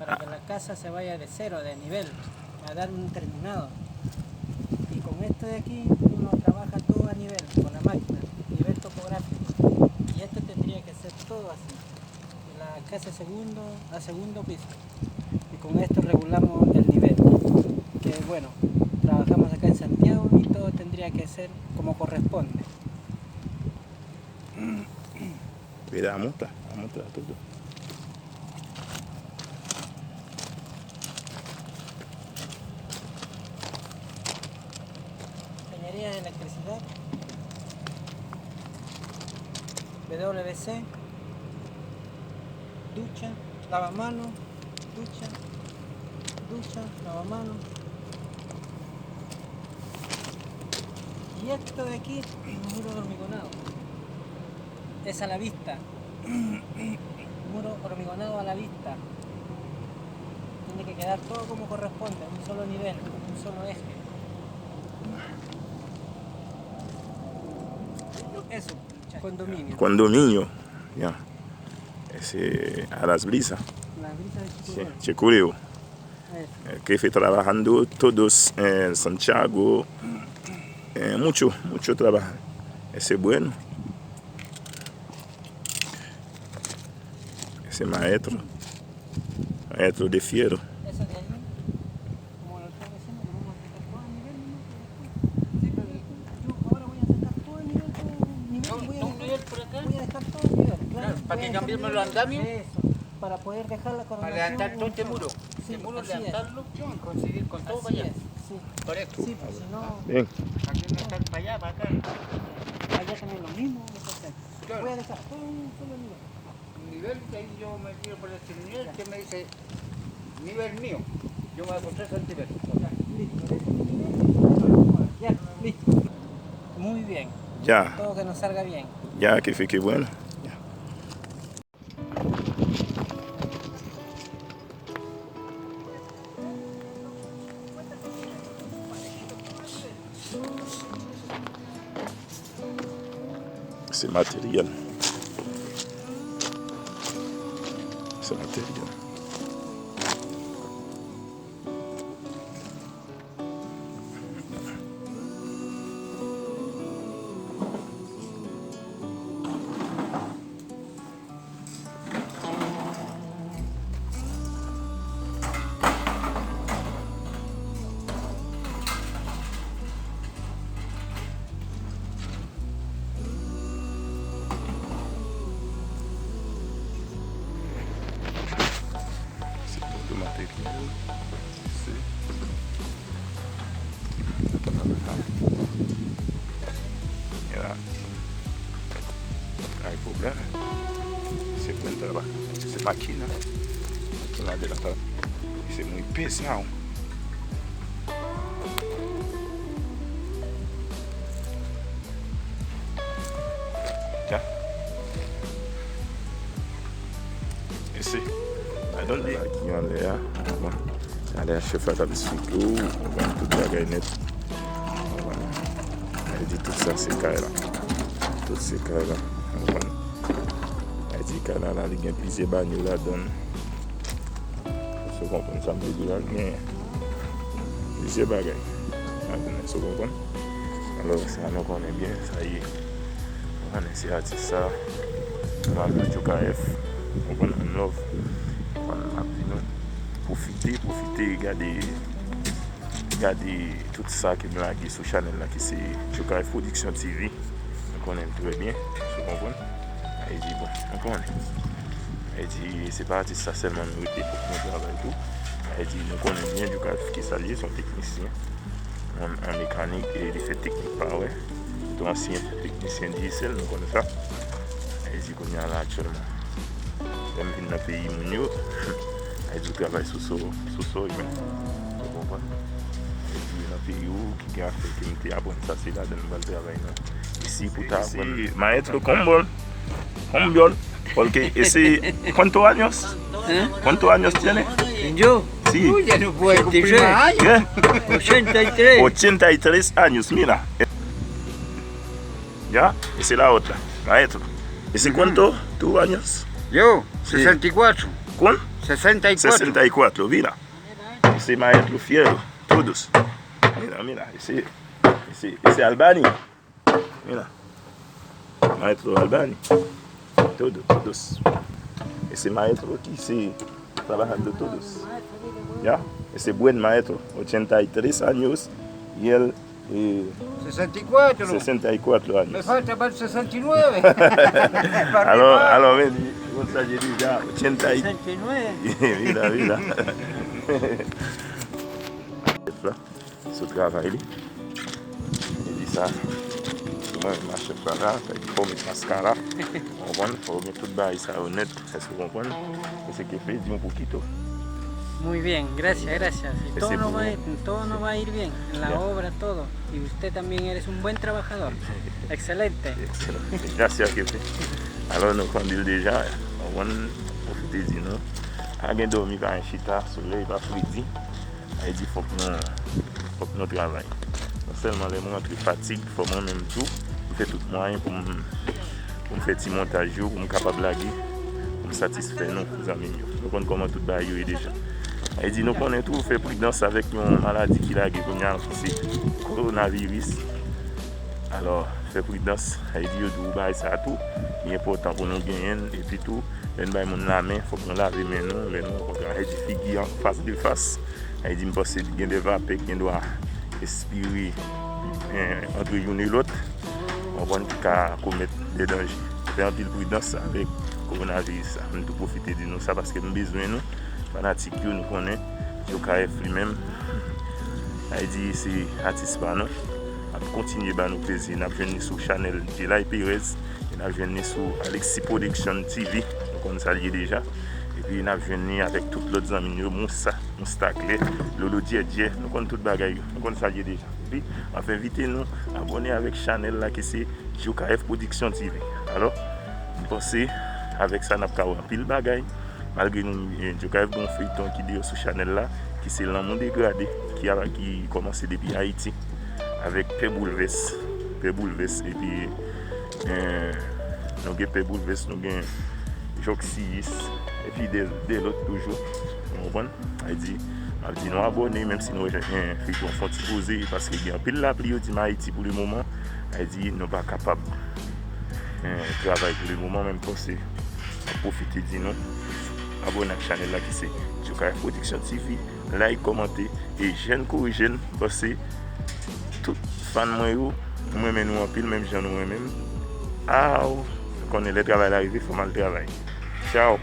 para que la casa se vaya de cero, de nivel, a dar un terminado. Y con esto de aquí uno trabaja todo a nivel, con la máquina, nivel topográfico. Y esto tendría que ser todo así. La casa a segundo piso. Y con esto regulamos el nivel. Que bueno, trabajamos acá en Santiago y todo tendría que ser como corresponde. Mira, a montar tudo. Ingeniería de electricidad, WC, ducha, lavamanos, ducha, lavamanos. Y esto de aquí, muro de hormigonado. Es a la vista. Muro hormigonado a la vista. Tiene que quedar todo como corresponde, un solo nivel, un solo eje. Eso, condominio. Condomínio. Yeah. Esse a Las Brisas. Las brisas de Sí, Chicureo. Eso. Que fui trabajando todos en Santiago. Mucho trabajo. Ese es bueno. Ese maestro de Fiero. Eso de ahí, como lo estaba diciendo, lo vamos a sacar todo a nivel, ¿no? Sí, pero yo ahora voy a sacar todo a nivel, voy a dejar todo a nivel, claro. Para que cambiemos los andamios. Eso, para poder dejar la coronación. Para levantar todo este muro. Sí, Este muro así es. levantarlo y conseguir con todo para Así allá. es, sí. Por esto. Sí, pues si no, Bien. Aquí no estar para allá, para acá. allá tenemos lo mismo que hacer. Claro. Voy a dejar todo un solo nivel. Nivel, que ahí yo me tiro por este nivel, que me dice nivel mío. Yo me voy a encontrar ese nivel. Ya, listo. Muy bien. Ya, Todo que nos salga bien. ya que fique bueno. Ya. Esse material. Esse material. Esse todo o material. Esse. Mira, hay problema. Se encuentra lá. Essa máquina dela tá. Isso é muito pesado. Já. Esse. Aí donde? Aqui onde é. Bom. Ali a chefe tá desfilou. Vamos tudo bagay net. Elle dit tout ça c'est carré là. Tout c'est carré là. Elle dit qu'elle a là, il y a plusieurs bagnoles là-dedans. Vous comprenez ça, me dit là, il y a plusieurs bagages. Vous comprenez? Alors ça nous connaît bien, ça y est. On a essayé de ça. On a fait du KF. On a love. On a profiter, regarder tout ça qui est blagué sur Chanel là, qui c'est KF Production TV. On connaît très bien. Vous comprenez? Elle dit bon, on connaît. Elle dit c'est pas ça seulement nous pour nous travailler tout. Elle dit nous connaissons bien du KF qui s'allie, son technicien en mécanique et il fait technique pas ouais. Tout ancien technicien diesel, nous connaissons ça. Elle dit qu'on y a là actuellement. Même dans le pays Mounio, elle dit travaille sous sol, vous comprenez? Elle dit dans le pays où qui a fait qui me apprendre ça c'est là dans le travail ici pour t'apprendre. Maestro Combiol. Porque ese, ¿cuántos años? ¿Cuántos años tiene? ¿Yo? Sí. Uy, ya no puedo cumplir más años. ¿Qué? 83. 83 años, mira. ¿Ya? Esa es la otra, maestro. ¿Ese cuánto? ¿Tú años? Yo, 64. ¿Cuán? 64. 64, mira. Ese maestro fiel, todos. Mira, mira, ese Albani. Mira. Maestro Albani. Todos. Ese maestro que se trabajando todos. ¿Ya? Ese buen maestro, 83 años y él 64. 64 años. Me falta para el 69. Alors, ven, Gonzalo ya 69. Mira. Ce travail, il dit ça. Moi, je marche par là, il faut mettre mascara. On voit, il faut mettre tout bas, ça honnête, est-ce que vous comprenez? C'est ce qui fait, dis un poquito. Muy bien, gracias. Y todo Ese nos buen. va a ir bien, en la Ya. obra, todo. Y usted también eres un buen trabajador. Excelente. Excellent. Gracias, Kefe. Alors, nous conduisons déjà, on va profiter de nous. Rien dormi par un chita, soleil, pas fridi. Il dit, il faut que nous travaillions. Non seulement les moments de fatigue, il faut moi-même tout. Je fais tout moyen pour me faire petit montage, pour me capable de blaguer, pour me satisfaire nos amis. Nous connaissons comment tout le monde est déjà. Il dit, nous connaissons tout, fait prudence avec une maladie qui a c'est le coronavirus. Alors, fait prudence. Il dit, ça a tout. Il est important pour nous gagner. Et puis tout, il faut qu'on lave les mains. Il dit, figure face de face. Il dit, il y a des vapeurs qui doivent expirer entre l'une et l'autre. On va commettre des dangers. Faire un peu de prudence avec le coronavirus. Nous devons profiter de nous ça parce que nous avons besoin de nous. Fanatiques, nous connaissons. Jokaef lui-même. Il dit, c'est artiste par nous. On continue à nous plaisir. Nous avons sur Chanel Jelay Perez. Nous avons sur Alexis Production TV. On s'allie déjà. Et puis nous avons avec tous les autres amis. Moussa, Moustakle, Lolo Djedje. Nous connaissons tout le bagaille. Nous s'allie déjà. Et puis, on fait inviter nous à abonner avec Chanel là qui c'est Jokaef Production TV. Alors, nous pensons avec ça, nous avons pile bagaille. Malgré nous, Jokaef bon feuilleton qui dit sur Chanel là, qui c'est l'amour dégradé, qui a commencé depuis Haïti, avec Pebouleves, et puis nous avons Pebouleves, nous avons Joxis, et puis des autres toujours. On comprend? Il dit, nous abonner, même si nous avons un feuilleton font poser, parce qu'il y a un pile la pluie au Haïti pour le moment. Il dit, nous ne sommes pas capables de travailler pour le moment, même penser à profiter de nous. Abonnez à la chaîne là qui c'est Jokaef Production TV, like, commentez et jeune parce que tout fan moi-même nous en pile, même gens nous-mêmes. Ah, quand on est le travail arrivé, il faut mal travailler. Ciao.